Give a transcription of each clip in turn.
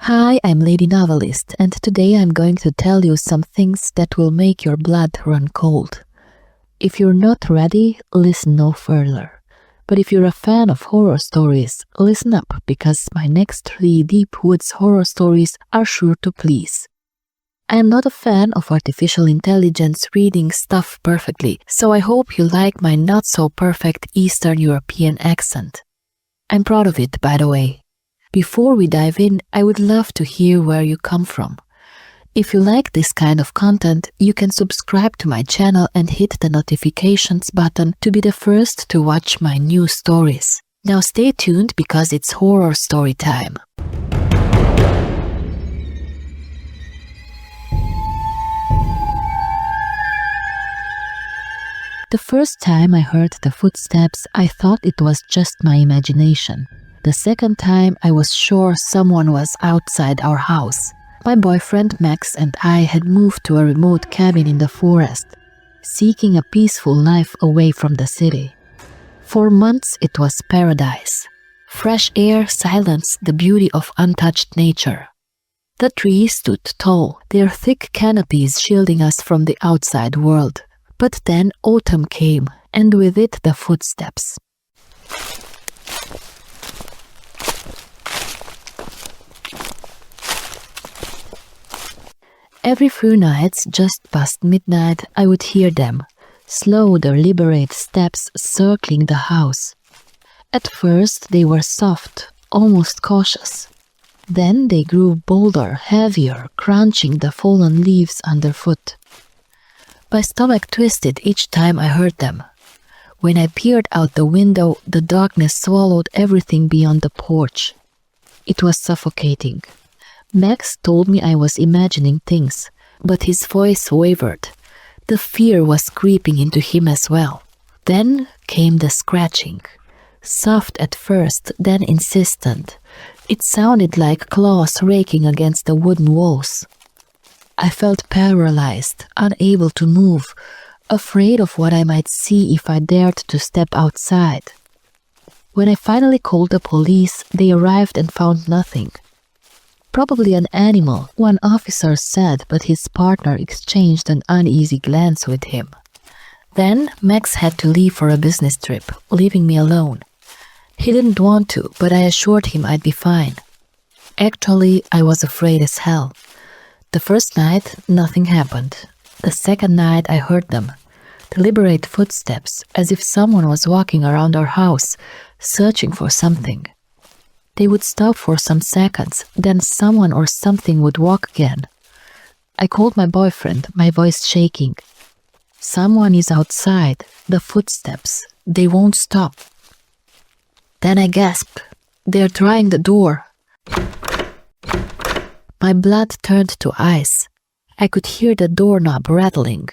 Hi, I'm Lady Novelist, and today I'm going to tell you some things that will make your blood run cold. If you're not ready, listen no further. But if you're a fan of horror stories, listen up, because my next 3 deep woods horror stories are sure to please. I am not a fan of artificial intelligence reading stuff perfectly, so I hope you like my not-so-perfect Eastern European accent. I'm proud of it, by the way. Before we dive in, I would love to hear where you come from. If you like this kind of content, you can subscribe to my channel and hit the notifications button to be the first to watch my new stories. Now stay tuned because it's horror story time. The first time I heard the footsteps, I thought it was just my imagination. The second time, I was sure someone was outside our house. My boyfriend Max and I had moved to a remote cabin in the forest, seeking a peaceful life away from the city. For months it was paradise. Fresh air, silence, the beauty of untouched nature. The trees stood tall, their thick canopies shielding us from the outside world. But then autumn came, and with it the footsteps. Every few nights, just past midnight, I would hear them, slow, deliberate steps circling the house. At first they were soft, almost cautious. Then they grew bolder, heavier, crunching the fallen leaves underfoot. My stomach twisted each time I heard them. When I peered out the window, the darkness swallowed everything beyond the porch. It was suffocating. Max told me I was imagining things, but his voice wavered. The fear was creeping into him as well. Then came the scratching. Soft at first, then insistent. It sounded like claws raking against the wooden walls. I felt paralyzed, unable to move, afraid of what I might see if I dared to step outside. When I finally called the police, they arrived and found nothing. Probably an animal, one officer said, but his partner exchanged an uneasy glance with him. Then Max had to leave for a business trip, leaving me alone. He didn't want to, but I assured him I'd be fine. Actually, I was afraid as hell. The first night, nothing happened. The second night, I heard them. Deliberate footsteps, as if someone was walking around our house, searching for something. They would stop for some seconds, then someone or something would walk again. I called my boyfriend, my voice shaking. Someone is outside, the footsteps, they won't stop. Then I gasped, they're trying the door. My blood turned to ice. I could hear the doorknob rattling.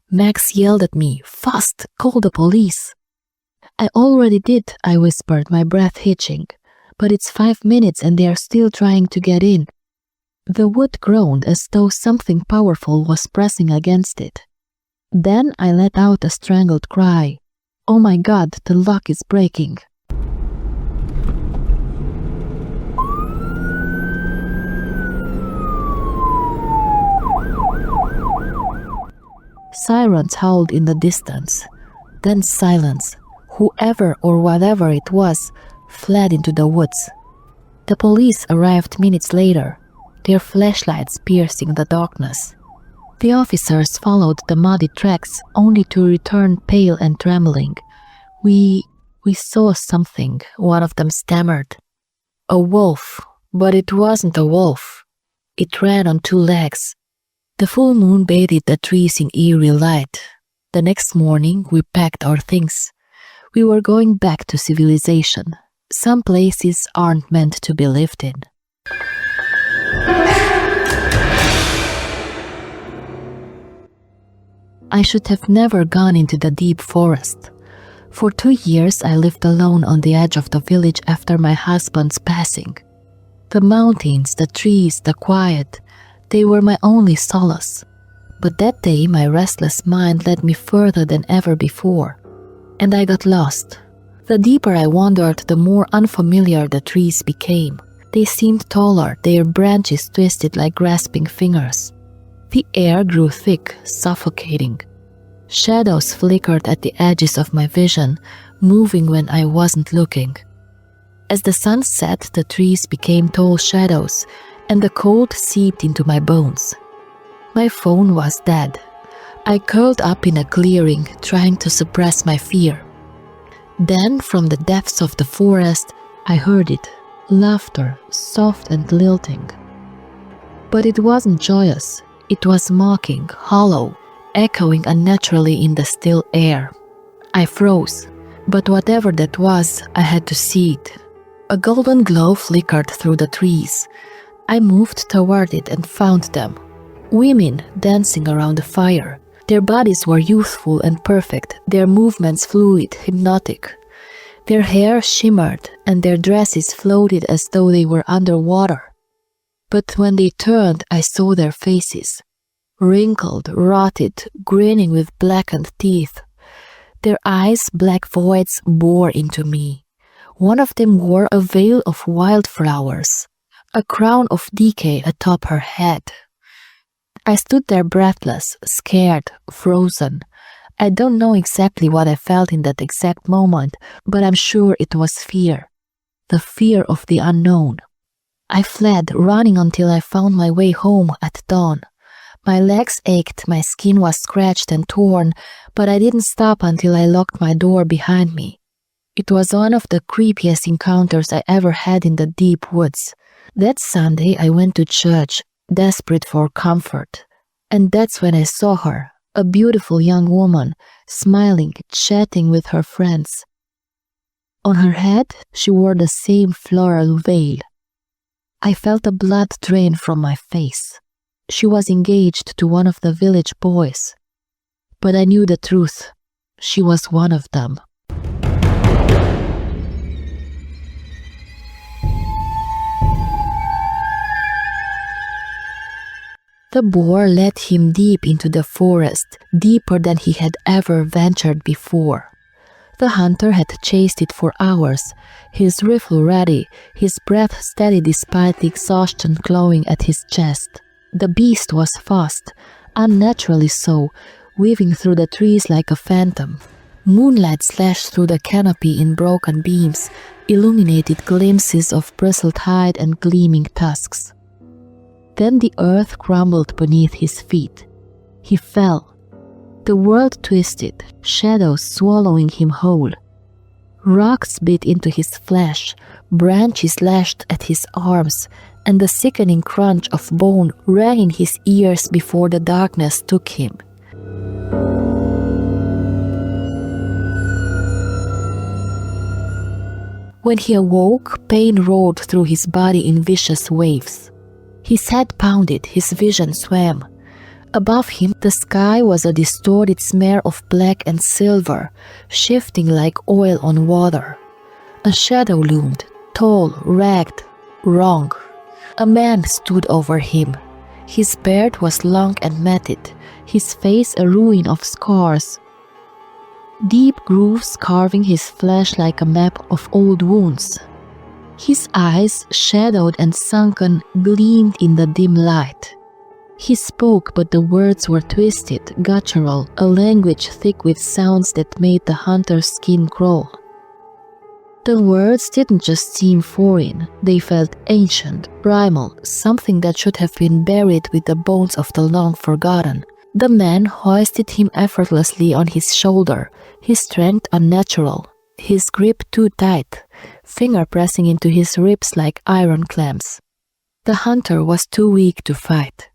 Max yelled at me, "Fast, call the police." I already did, I whispered, my breath hitching. But it's 5 minutes and they are still trying to get in. The wood groaned as though something powerful was pressing against it. Then I let out a strangled cry. Oh my God, the lock is breaking. Sirens howled in the distance. Then silence. Whoever or whatever it was fled into the woods. The police arrived minutes later, their flashlights piercing the darkness. The officers followed the muddy tracks only to return pale and trembling. We saw something, one of them stammered. A wolf, but it wasn't a wolf. It ran on 2 legs. The full moon bathed the trees in eerie light. The next morning we packed our things. We were going back to civilization. Some places aren't meant to be lived in. I should have never gone into the deep forest. For 2 years I lived alone on the edge of the village after my husband's passing. The mountains, the trees, the quiet, they were my only solace. But that day my restless mind led me further than ever before, and I got lost. The deeper I wandered, the more unfamiliar the trees became. They seemed taller, their branches twisted like grasping fingers. The air grew thick, suffocating. Shadows flickered at the edges of my vision, moving when I wasn't looking. As the sun set, the trees became tall shadows, and the cold seeped into my bones. My phone was dead. I curled up in a clearing, trying to suppress my fear. Then, from the depths of the forest, I heard it. Laughter, soft and lilting. But it wasn't joyous. It was mocking, hollow, echoing unnaturally in the still air. I froze, but whatever that was, I had to see it. A golden glow flickered through the trees. I moved toward it and found them. Women dancing around a fire. Their bodies were youthful and perfect, their movements fluid, hypnotic. Their hair shimmered and their dresses floated as though they were underwater. But when they turned, I saw their faces. Wrinkled, rotted, grinning with blackened teeth. Their eyes, black voids, bore into me. One of them wore a veil of wildflowers, a crown of decay atop her head. I stood there breathless, scared, frozen. I don't know exactly what I felt in that exact moment, but I'm sure it was fear. The fear of the unknown. I fled, running until I found my way home at dawn. My legs ached, my skin was scratched and torn, but I didn't stop until I locked my door behind me. It was one of the creepiest encounters I ever had in the deep woods. That Sunday I went to church, desperate for comfort. And that's when I saw her, a beautiful young woman, smiling, chatting with her friends. On her head, she wore the same floral veil. I felt the blood drain from my face. She was engaged to one of the village boys. But I knew the truth. She was one of them. The boar led him deep into the forest, deeper than he had ever ventured before. The hunter had chased it for hours, his rifle ready, his breath steady despite the exhaustion clawing at his chest. The beast was fast, unnaturally so, weaving through the trees like a phantom. Moonlight slashed through the canopy in broken beams, illuminated glimpses of bristled hide and gleaming tusks. Then the earth crumbled beneath his feet. He fell. The world twisted, shadows swallowing him whole. Rocks bit into his flesh, branches lashed at his arms, and the sickening crunch of bone rang in his ears before the darkness took him. When he awoke, pain roared through his body in vicious waves. His head pounded, his vision swam. Above him, the sky was a distorted smear of black and silver, shifting like oil on water. A shadow loomed, tall, ragged, wrong. A man stood over him. His beard was long and matted, his face a ruin of scars. Deep grooves carving his flesh like a map of old wounds. His eyes, shadowed and sunken, gleamed in the dim light. He spoke, but the words were twisted, guttural, a language thick with sounds that made the hunter's skin crawl. The words didn't just seem foreign, they felt ancient, primal, something that should have been buried with the bones of the long forgotten. The man hoisted him effortlessly on his shoulder, his strength unnatural, his grip too tight, finger pressing into his ribs like iron clamps. The hunter was too weak to fight.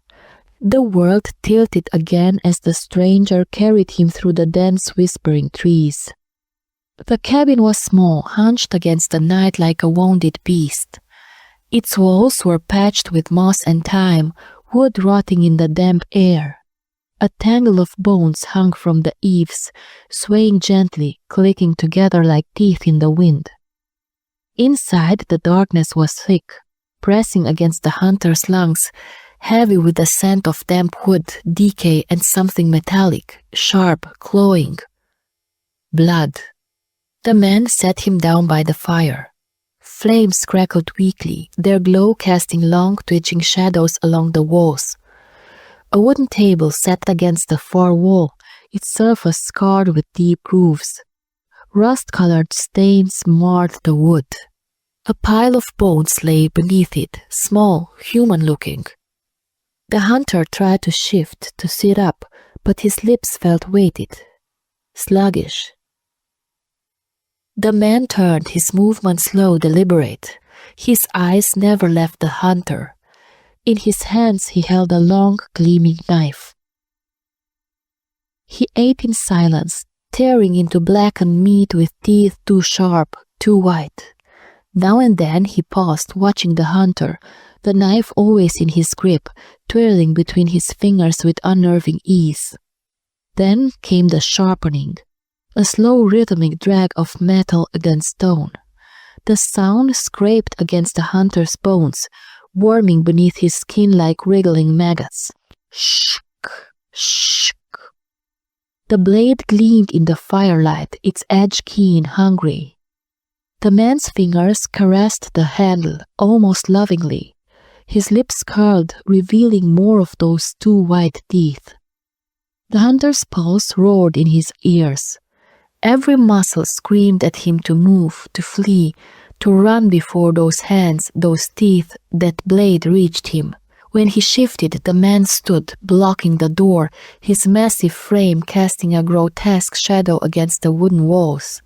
The world tilted again as the stranger carried him through the dense whispering trees. The cabin was small, hunched against the night like a wounded beast. Its walls were patched with moss and thyme, wood rotting in the damp air. A tangle of bones hung from the eaves, swaying gently, clicking together like teeth in the wind. Inside, the darkness was thick, pressing against the hunter's lungs, heavy with the scent of damp wood, decay, and something metallic, sharp, clawing. Blood. The man sat him down by the fire. Flames crackled weakly, their glow casting long, twitching shadows along the walls. A wooden table sat against the far wall, its surface scarred with deep grooves. Rust-colored stains marred the wood. A pile of bones lay beneath it, small, human-looking. The hunter tried to shift, to sit up, but his lips felt weighted, sluggish. The man turned, his movements slow, deliberate. His eyes never left the hunter. In his hands he held a long, gleaming knife. He ate in silence, tearing into blackened meat with teeth too sharp, too white. Now and then he paused, watching the hunter, the knife always in his grip, twirling between his fingers with unnerving ease. Then came the sharpening, a slow rhythmic drag of metal against stone. The sound scraped against the hunter's bones, worming beneath his skin like wriggling maggots. Shk, shk. The blade gleamed in the firelight, its edge keen, hungry. The man's fingers caressed the handle, almost lovingly. His lips curled, revealing more of those two white teeth. The hunter's pulse roared in his ears. Every muscle screamed at him to move, to flee, to run before those hands, those teeth, that blade reached him. When he shifted, the man stood, blocking the door, his massive frame casting a grotesque shadow against the wooden walls.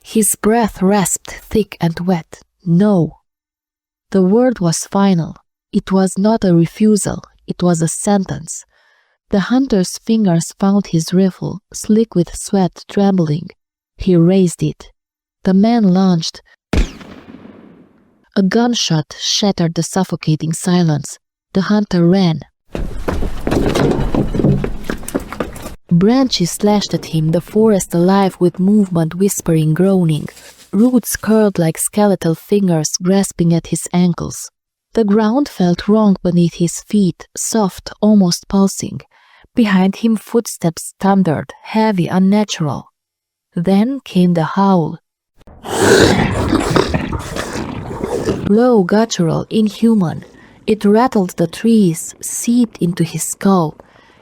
His breath rasped thick and wet. No. The word was final. It was not a refusal, it was a sentence. The hunter's fingers found his rifle, slick with sweat, trembling. He raised it. The man lunged. A gunshot shattered the suffocating silence. The hunter ran. Branches slashed at him, the forest alive with movement, whispering, groaning. Roots curled like skeletal fingers grasping at his ankles. The ground felt wrong beneath his feet, soft, almost pulsing. Behind him footsteps thundered, heavy, unnatural. Then came the howl. Low, guttural, inhuman. It rattled the trees, seeped into his skull.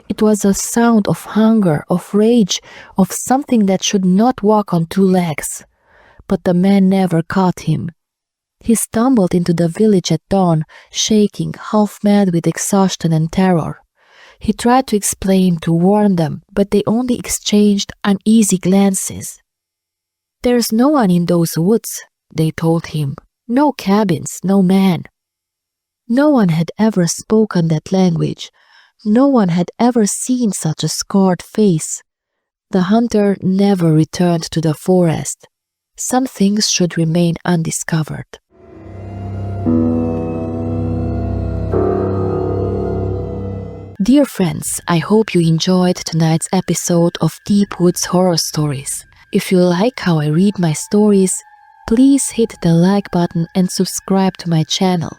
It was a sound of hunger, of rage, of something that should not walk on two legs. But the man never caught him. He stumbled into the village at dawn, shaking, half mad with exhaustion and terror. He tried to explain, to warn them, but they only exchanged uneasy glances. "There's no one in those woods," they told him. "No cabins, no man." No one had ever spoken that language. No one had ever seen such a scarred face. The hunter never returned to the forest. Some things should remain undiscovered. Dear friends, I hope you enjoyed tonight's episode of Deep Woods Horror Stories. If you like how I read my stories, please hit the like button and subscribe to my channel.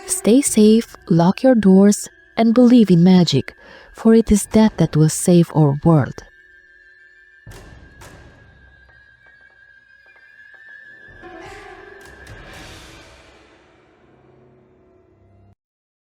Stay safe, lock your doors, and believe in magic, for it is that will save our world.